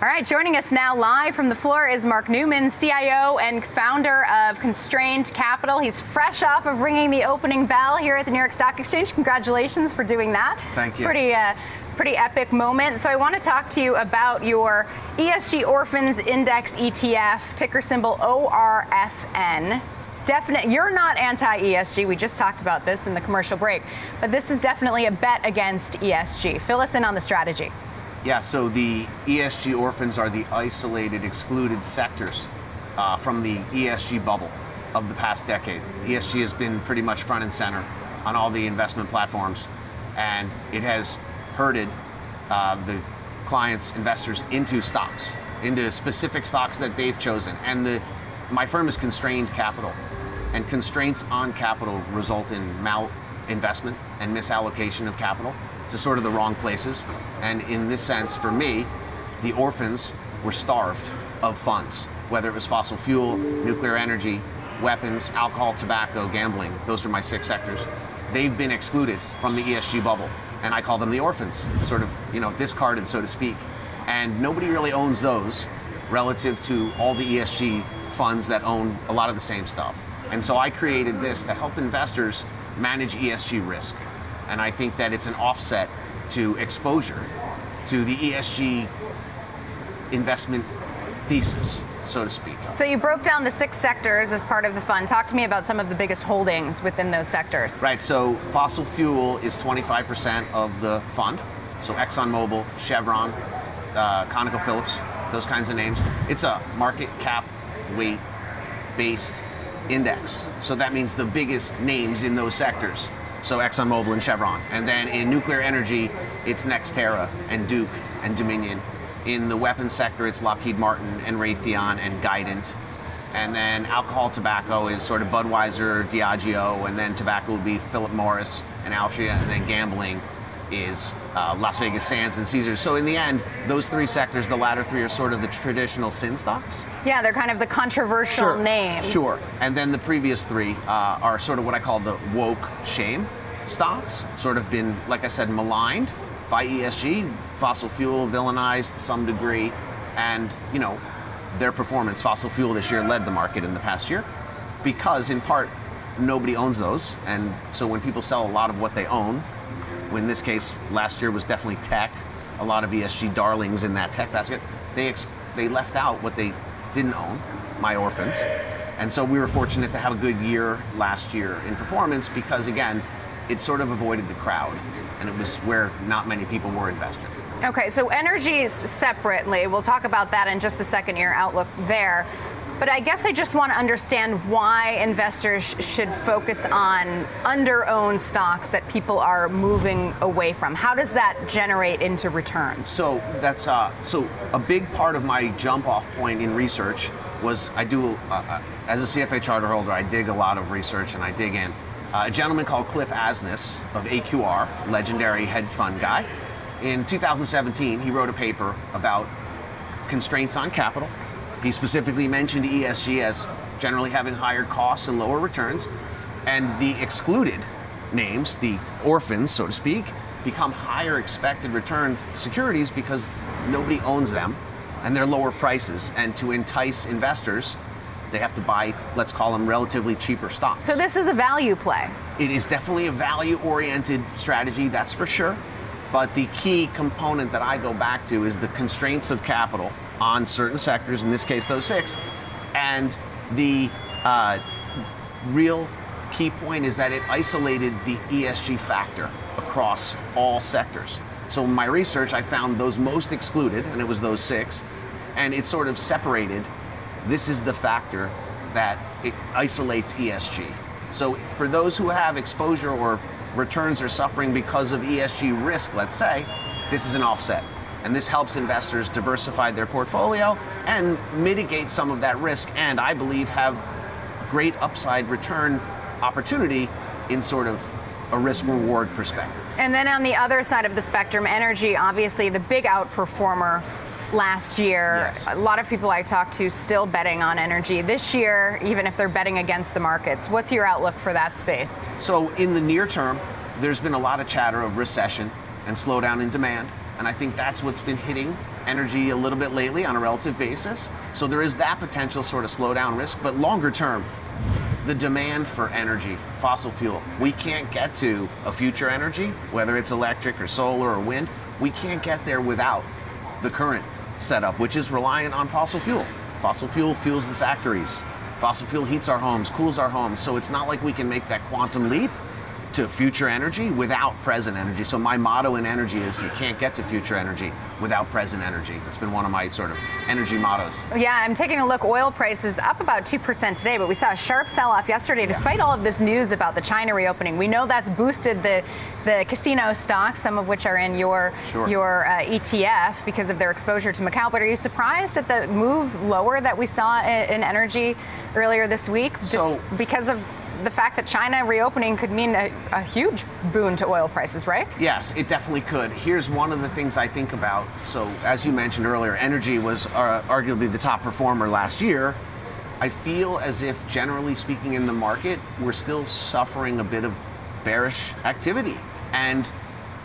All right, joining us now live from the floor is Mark Neuman, CIO and founder of Constrained Capital. He's fresh off of ringing the opening bell here at the New York Stock Exchange. Congratulations for doing that. Thank you. Pretty epic moment. So I want to talk to you about your ESG Orphans Index ETF, ticker symbol ORFN. It's definite. You're not anti-ESG. We just talked about this in the commercial break, but this is definitely a bet against ESG. Fill us in on the strategy. Yeah, so the ESG orphans are the isolated, excluded sectors from the ESG bubble of the past decade. ESG has been pretty much front and center on all the investment platforms, and it has herded the clients, investors into stocks, into specific stocks that they've chosen. And my firm is Constrained Capital, and constraints on capital result in malinvestment and misallocation of capital to sort of the wrong places. And in this sense, for me, the orphans were starved of funds, whether it was fossil fuel, nuclear energy, weapons, alcohol, tobacco, gambling. Those are my 6 sectors. They've been excluded from the ESG bubble, and I call them the orphans, sort of, discarded, so to speak. And nobody really owns those relative to all the ESG funds that own a lot of the same stuff. And so I created this to help investors manage ESG risk. And I think that it's an offset to exposure to the ESG investment thesis, so to speak. So you broke down the 6 sectors as part of the fund. Talk to me about some of the biggest holdings within those sectors. Right, so fossil fuel is 25% of the fund. So Exxon Mobil, Chevron, ConocoPhillips, those kinds of names. It's a market cap weight based index. So that means the biggest names in those sectors. So Exxon Mobil and Chevron. And then in nuclear energy, it's NextEra and Duke and Dominion. In the weapons sector, it's Lockheed Martin and Raytheon and Guidant. And then alcohol, tobacco is sort of Budweiser, Diageo, and then tobacco would be Philip Morris and Altria, and then gambling is Las Vegas Sands and Caesars. So in the end, those 3 sectors, the latter 3 are sort of the traditional sin stocks. Yeah, they're kind of the controversial names. Sure. And then the previous 3 are sort of what I call the woke shame stocks, sort of been, like I said, maligned by ESG, fossil fuel villainized to some degree, and their performance, fossil fuel this year led the market in the past year because in part nobody owns those. And so when people sell a lot of what they own, in this case last year was definitely tech, a lot of ESG darlings in that tech basket, they left out what they didn't own, my orphans. And so we were fortunate to have a good year last year in performance because again, it sort of avoided the crowd, and it was where not many people were invested. Okay, so energies separately, we'll talk about that in just a second, your outlook there. But I guess I just want to understand why investors should focus on under-owned stocks that people are moving away from. How does that generate into returns? So that's so a big part of my jump-off point in research was I do, as a CFA charter holder, I dig a lot of research and I dig in. A gentleman called Cliff Asness of AQR, legendary hedge fund guy, in 2017, he wrote a paper about constraints on capital. He specifically mentioned ESG as generally having higher costs and lower returns, and the excluded names, the orphans, so to speak, become higher expected return securities because nobody owns them, and they're lower prices. And to entice investors, they have to buy, let's call them relatively cheaper stocks. So this is a value play. It is definitely a value-oriented strategy, that's for sure. But the key component that I go back to is the constraints of capital on certain sectors, in this case those 6. And the real key point is that it isolated the ESG factor across all sectors. So in my research, I found those most excluded, and it was those 6, and it sort of separated, this is the factor that it isolates ESG. So for those who have exposure or returns are suffering because of ESG risk, let's say, this is an offset. And this helps investors diversify their portfolio and mitigate some of that risk, and I believe have great upside return opportunity in sort of a risk-reward perspective. And then on the other side of the spectrum, energy, obviously the big outperformer last year. Yes. A lot of people I talk to still betting on energy this year, even if they're betting against the markets. What's your outlook for that space? So in the near term, there's been a lot of chatter of recession and slowdown in demand, and I think that's what's been hitting energy a little bit lately on a relative basis. So there is that potential sort of slowdown risk, but longer term, the demand for energy, fossil fuel, we can't get to a future energy, whether it's electric or solar or wind, we can't get there without the current setup, which is reliant on fossil fuel. Fossil fuel fuels the factories. Fossil fuel heats our homes, cools our homes. So it's not like we can make that quantum leap to future energy without present energy. So my motto in energy is you can't get to future energy without present energy. It's been one of my sort of energy mottos. Yeah, I'm taking a look. Oil prices up about 2% today, but we saw a sharp sell-off yesterday despite all of this news about the China reopening. We know that's boosted the casino stocks, some of which are in your ETF because of their exposure to Macau. But are you surprised at the move lower that we saw in energy earlier this week? Just because of the fact that China reopening could mean a huge boon to oil prices, right? Yes, it definitely could. Here's one of the things I think about. So as you mentioned earlier, energy was arguably the top performer last year. I feel as if, generally speaking, in the market, we're still suffering a bit of bearish activity. And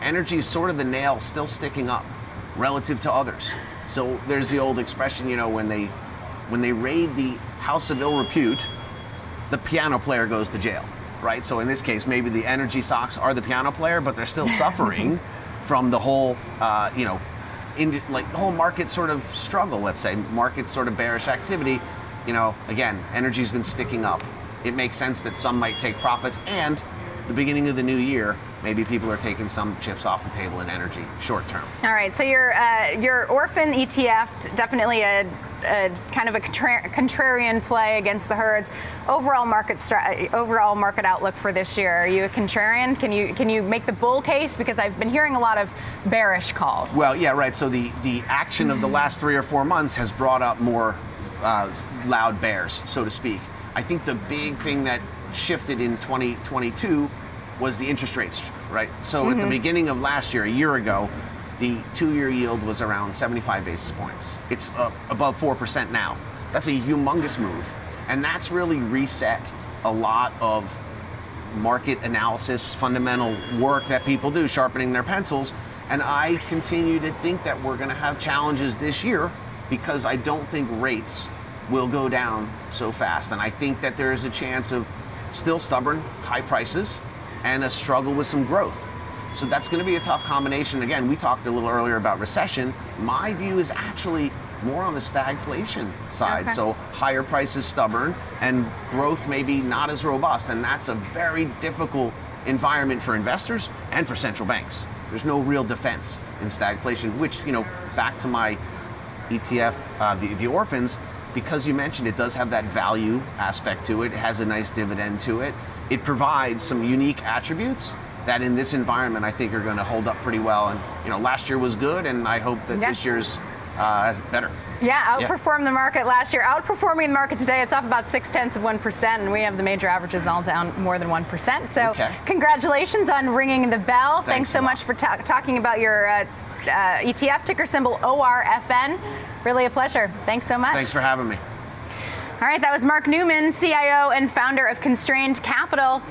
energy is sort of the nail still sticking up relative to others. So there's the old expression, you know, when they raid the house of ill repute, the piano player goes to jail, right? So in this case, maybe the energy stocks are the piano player, but they're still suffering from the whole, the whole market sort of struggle, let's say, market sort of bearish activity. You know, again, energy's been sticking up. It makes sense that some might take profits, and the beginning of the new year, maybe people are taking some chips off the table in energy short term. All right, so your ORFN ETF, definitely a kind of a contrarian play against the herds. Overall market outlook for this year. Are you a contrarian? Can you make the bull case? Because I've been hearing a lot of bearish calls. Well, yeah, right. So the action of the last 3 or 4 months has brought up more loud bears, so to speak. I think the big thing that shifted in 2022 was the interest rates, right? So at the beginning of last year, a year ago, the 2-year yield was around 75 basis points. It's above 4% now. That's a humongous move. And that's really reset a lot of market analysis, fundamental work that people do, sharpening their pencils. And I continue to think that we're going to have challenges this year because I don't think rates will go down so fast. And I think that there is a chance of still stubborn high prices and a struggle with some growth. So that's going to be a tough combination. Again, we talked a little earlier about recession. My view is actually more on the stagflation side. Okay. So higher prices stubborn and growth maybe not as robust. And that's a very difficult environment for investors and for central banks. There's no real defense in stagflation, which, you know, back to my ETF, the orphans, because you mentioned it does have that value aspect to it. It has a nice dividend to it. It provides some unique attributes that in this environment I think are going to hold up pretty well. And, you know, last year was good, and I hope that this year's is better. Yeah, outperformed the market last year. Outperforming the market today, it's up about 0.6%, and we have the major averages all down more than 1%. So congratulations on ringing the bell. Thanks so much for talking about your ETF, ticker symbol ORFN. Really a pleasure. Thanks so much. Thanks for having me. All right, that was Mark Neuman, CIO and founder of Constrained Capital.